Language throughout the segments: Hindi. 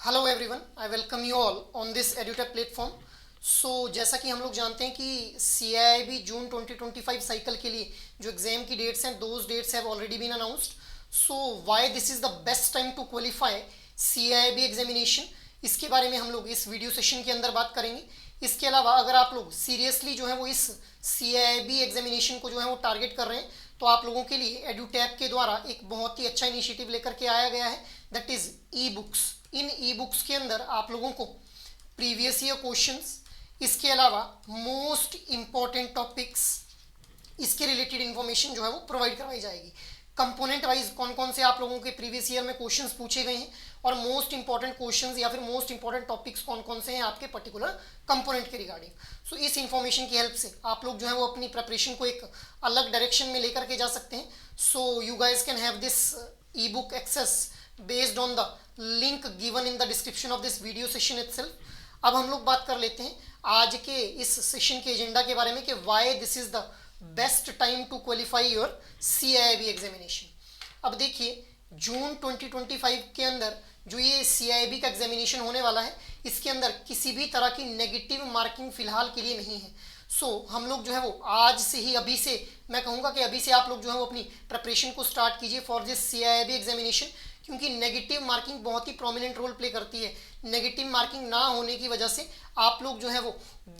Hello everyone, I welcome you all on this edutech platform. So जैसा कि हम लोग जानते हैं कि CIIB जून 2025 साइकिल के लिए जो एग्जाम की डेट्स हैं, those dates have already been announced. So why this is the best time to qualify CIIB examination, इसके बारे में हम लोग इस वीडियो सेशन के अंदर बात करेंगे। इसके अलावा अगर आप लोग सीरियसली जो है वो इस CIIB एग्जामिनेशन को जो है वो टारगेट कर रहे हैं, तो आप लोगों के लिए एडुटैप के द्वारा एक बहुत ही अच्छा इनिशिएटिव लेकर के आया गया है, that is e books. In e books के अंदर आप लोगों को प्रीवियस ईयर क्वेश्चंस, इसके अलावा मोस्ट इम्पॉर्टेंट टॉपिक्स, इसके रिलेटेड इन्फॉर्मेशन जो है वो प्रोवाइड करवाई जाएगी। कंपोनेंट वाइज कौन कौन से आप लोगों के प्रीवियस ईयर में क्वेश्चंस पूछे गए हैं और मोस्ट इंपॉर्टेंट क्वेश्चंस या फिर मोस्ट इंपॉर्टेंट टॉपिक्स कौन कौन से हैं आपके पर्टिकुलर कंपोनेंट के रिगार्डिंग। सो इस इन्फॉर्मेशन की हेल्प से आप लोग जो है वो अपनी प्रिपरेशन को एक अलग डायरेक्शन में लेकर के जा सकते हैं। So you guys can have this ebook access based on the link given in the description of this video session itself. अब हम लोग बात कर लेते हैं आज के इस सेशन के एजेंडा के बारे में कि why this is the best time to qualify your CIIB examination. अब देखिए, जून 2025 के अंदर जो ये CIIB का एग्जामिनेशन होने वाला है, इसके अंदर किसी भी तरह की नेगेटिव मार्किंग फिलहाल के लिए नहीं है। हम लोग जो है वो आज से ही, अभी से मैं कहूँगा कि अभी से आप लोग जो है वो अपनी प्रिपरेशन को स्टार्ट कीजिए फॉर दिस CIIB एग्जामिनेशन, क्योंकि नेगेटिव मार्किंग बहुत ही प्रोमिनेंट रोल प्ले करती है। नेगेटिव मार्किंग ना होने की वजह से आप लोग जो है वो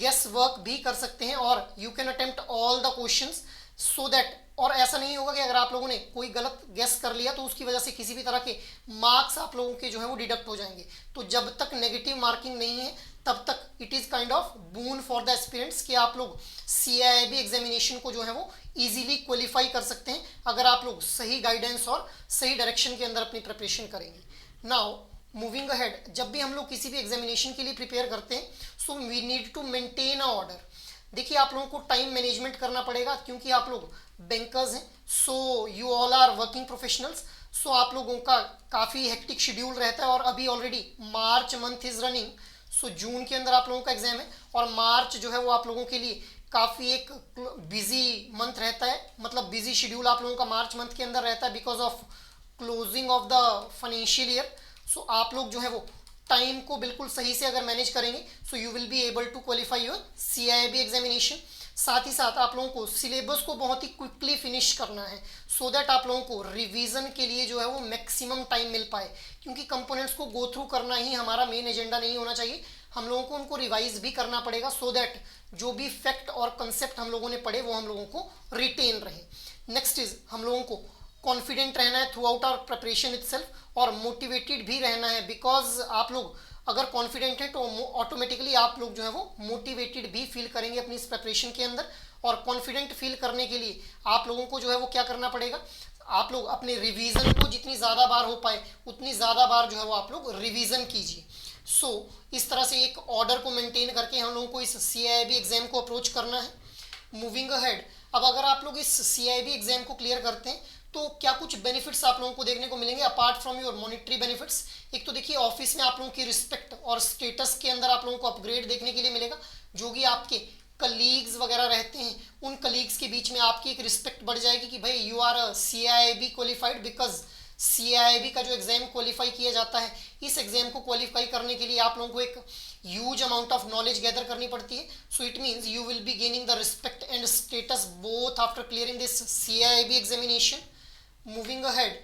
गेस वर्क भी कर सकते हैं और you can attempt all the questions so that, और ऐसा नहीं होगा कि अगर आप लोगों ने कोई गलत गेस कर लिया तो उसकी वजह से किसी भी तरह के मार्क्स आप लोगों के जो है वो डिडक्ट हो जाएंगे। तो जब तक नेगेटिव मार्किंग नहीं है तब तक it is kind of boon for the aspirants कि आप लोग CIIB एग्जामिनेशन को जो है वो इजीली क्वालिफाई कर सकते हैं अगर आप लोग सही गाइडेंस और सही डायरेक्शन के अंदर अपनी प्रिपरेशन करेंगे। नाउ मूविंग अहेड, जब भी हम लोग किसी भी एग्जामिनेशन के लिए प्रिपेयर करते हैं, so we need to maintain a order. देखिए, आप लोगों को टाइम मैनेजमेंट करना पड़ेगा क्योंकि आप लोग बैंकर्स हैं। So you all are working professionals. So आप लोगों का काफ़ी हेक्टिक शेड्यूल रहता है और अभी already March month is running. So June के अंदर आप लोगों का एग्जाम है और मार्च जो है वो आप लोगों के लिए काफ़ी एक बिजी मंथ रहता है, मतलब बिजी शेड्यूल आप लोगों का मार्च मंथ के अंदर रहता है because of closing of the financial year. So आप लोग जो है वो टाइम को बिल्कुल सही से अगर मैनेज करेंगे, so you will be able to qualify your CIIB examination. साथ ही साथ आप लोगों को सिलेबस को बहुत ही क्विकली फिनिश करना है सो दैट आप लोगों को रिवीजन के लिए जो है वो मैक्सिमम टाइम मिल पाए, क्योंकि कंपोनेंट्स को गो थ्रू करना ही हमारा मेन एजेंडा नहीं होना चाहिए। हम लोगों को उनको रिवाइज भी करना पड़ेगा सो दैट जो भी फैक्ट और कंसेप्ट हम लोगों ने पढ़े वो हम लोगों को रिटेन रहे। नेक्स्ट इज, हम लोगों को कॉन्फिडेंट रहना है throughout our preparation itself और मोटिवेटेड भी रहना है, बिकॉज आप लोग अगर कॉन्फिडेंट है तो ऑटोमेटिकली आप लोग जो है वो मोटिवेटेड भी फील करेंगे अपनी इस प्रिपरेशन के अंदर। और कॉन्फिडेंट फील करने के लिए आप लोगों को जो है वो क्या करना पड़ेगा, आप लोग अपने रिवीजन को जितनी ज़्यादा बार हो पाए उतनी ज़्यादा बार जो है वो आप लोग रिवीजन कीजिए। इस तरह से एक ऑर्डर को मेंटेन करके हम लोगों को इस CIIB एग्जाम को अप्रोच करना है। मूविंग अहेड, अब अगर आप लोग इस CIIB एग्जाम को क्लियर करते हैं तो क्या कुछ बेनिफिट्स आप लोगों को देखने को मिलेंगे apart from your monetary benefits. एक तो देखिए, ऑफिस में आप लोगों की रिस्पेक्ट और स्टेटस के अंदर आप लोगों को अपग्रेड देखने के लिए मिलेगा। जो भी आपके कलीग्स वगैरह रहते हैं उन कलीग्स के बीच में आपकी एक रिस्पेक्ट बढ़ जाएगी कि भाई you are CIIB qualified, because CIIB का जो एग्जाम क्वालिफाई किया जाता है, इस एग्जाम को क्वालिफाई करने के लिए आप लोगों को एक huge amount of knowledge gather करनी पड़ती है। So it means you will B gaining the respect and status both after clearing this CIIB examination. Moving ahead,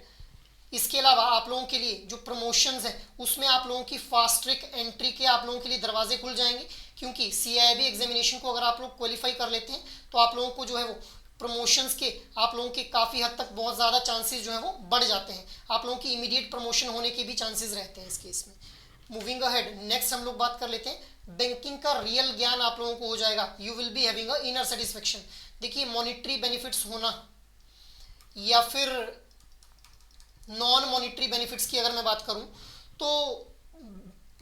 इसके अलावा आप लोगों के लिए जो प्रमोशंस हैं उसमें आप लोगों की फास्ट ट्रैक एंट्री के आप लोगों के लिए दरवाजे खुल जाएंगे, क्योंकि CIIB एग्जामिनेशन को अगर आप लोग क्वालिफाई कर लेते हैं तो आप लोगों को जो है वो प्रमोशंस के आप लोगों के काफ़ी हद तक बहुत ज़्यादा चांसेस जो है वो बढ़ जाते हैं। आप लोगों की इमीडिएट प्रमोशन होने के भी चांसेस रहते हैं इस केस में। मूविंग अहेड, नेक्स्ट हम लोग बात कर लेते हैं बैंकिंग का रियल ज्ञान आप लोगों को हो जाएगा। You will be having a inner satisfaction. देखिए, मॉनिटरी बेनिफिट्स होना या फिर नॉन मॉनिटरी बेनिफिट्स की अगर मैं बात करूं तो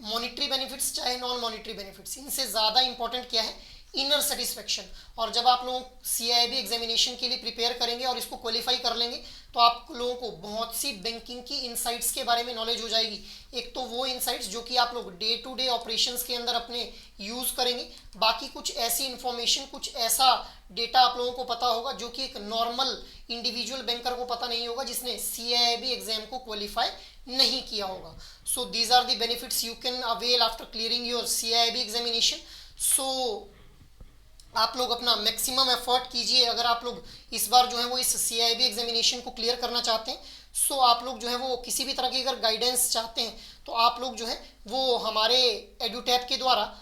मॉनिटरी बेनिफिट्स चाहे नॉन मॉनिटरी बेनिफिट्स, इनसे ज़्यादा इंपॉर्टेंट क्या है इनर सेटिस्फेक्शन। और जब आप लोग CIB एग्जामिनेशन के लिए प्रिपेयर करेंगे और इसको क्वालिफाई कर लेंगे तो आप लोगों को बहुत सी बैंकिंग की इनसाइट्स के बारे में नॉलेज हो जाएगी। एक तो वो इनसाइट्स जो कि आप लोग डे टू डे ऑपरेशंस के अंदर अपने यूज़ करेंगे, बाकी कुछ ऐसी इंफॉर्मेशन, कुछ ऐसा डेटा आप लोगों को पता होगा जो कि एक नॉर्मल इंडिविजुअल बैंकर को पता नहीं होगा जिसने CIB एग्जाम को क्वालिफाई नहीं किया होगा। So these are the benefits you can avail after clearing your CIB examination. So आप लोग अपना मैक्सिमम एफर्ट कीजिए। अगर आप लोग इस बार जो है वो इस CIB एग्जामिनेशन को क्लियर करना चाहते हैं, सो आप लोग जो है वो किसी भी तरह की अगर गाइडेंस चाहते हैं तो आप लोग जो है वो हमारे एडुटैप के द्वारा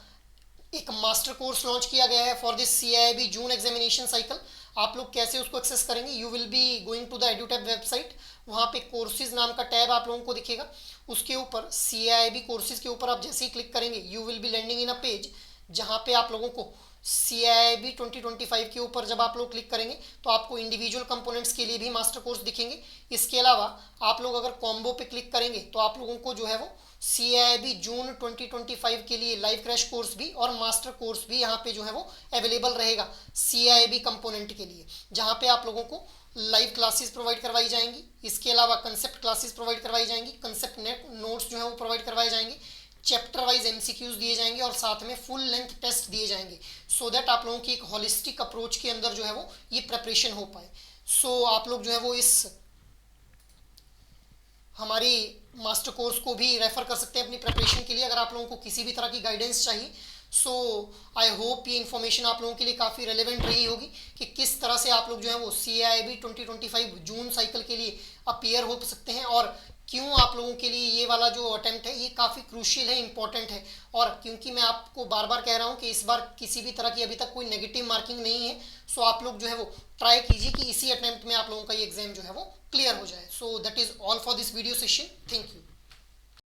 एक मास्टर कोर्स लॉन्च किया गया है for this CIB June examination cycle. आप लोग कैसे उसको एक्सेस करेंगे? You will be going to the EduTap website, वहाँ पे कोर्सेज नाम का टैब आप लोगों को दिखेगा, उसके ऊपर CIB कोर्सेज के ऊपर आप जैसे ही क्लिक करेंगे you will be landing in a page जहाँ पे आप लोगों को CIB 2025 के ऊपर जब आप लोग क्लिक करेंगे तो आपको इंडिविजुअल कंपोनेंट्स के लिए भी मास्टर कोर्स दिखेंगे। इसके अलावा आप लोग अगर कॉम्बो पे क्लिक करेंगे तो आप लोगों को जो है वो CIB जून 2025 के लिए लाइव क्रैश कोर्स भी और मास्टर कोर्स भी यहाँ पे जो है वो अवेलेबल रहेगा CIB कंपोनेंट के लिए, जहाँ पे आप लोगों को लाइव क्लासेस प्रोवाइड करवाई जाएंगी। इसके अलावा कंसेप्ट क्लासेस प्रोवाइड करवाई जाएंगी, कंसेप्ट नेट नोट्स जो है वो प्रोवाइड करवाए जाएंगे, चैप्टर वाइज MCQs दिए जाएंगे और साथ में फुल लेंथ टेस्ट दिए जाएंगे, सो दैट आप लोगों की एक होलिस्टिक अप्रोच के अंदर जो है वो ये प्रिपरेशन हो पाए। सो आप लोग जो है वो इस हमारी मास्टर कोर्स को भी रेफर कर सकते हैं अपनी प्रिपरेशन के लिए अगर आप लोगों को किसी भी तरह की गाइडेंस चाहिए। सो आई होप ये इन्फॉर्मेशन आप लोगों के लिए काफ़ी रेलेवेंट रही होगी कि किस तरह से आप लोग जो है वो CIB 2025 जून साइकिल के लिए अपीयर हो सकते हैं और क्यों आप लोगों के लिए ये वाला जो अटेम्प्ट है ये काफ़ी क्रूशियल है, इंपॉर्टेंट है। और क्योंकि मैं आपको बार बार कह रहा हूँ कि इस बार किसी भी तरह की अभी तक कोई नेगेटिव मार्किंग नहीं है, सो आप लोग जो है वो ट्राई कीजिए कि इसी अटेम्प्ट में आप लोगों का ये एग्जाम जो है वो क्लियर हो जाए। So that is all for this video session. Thank you.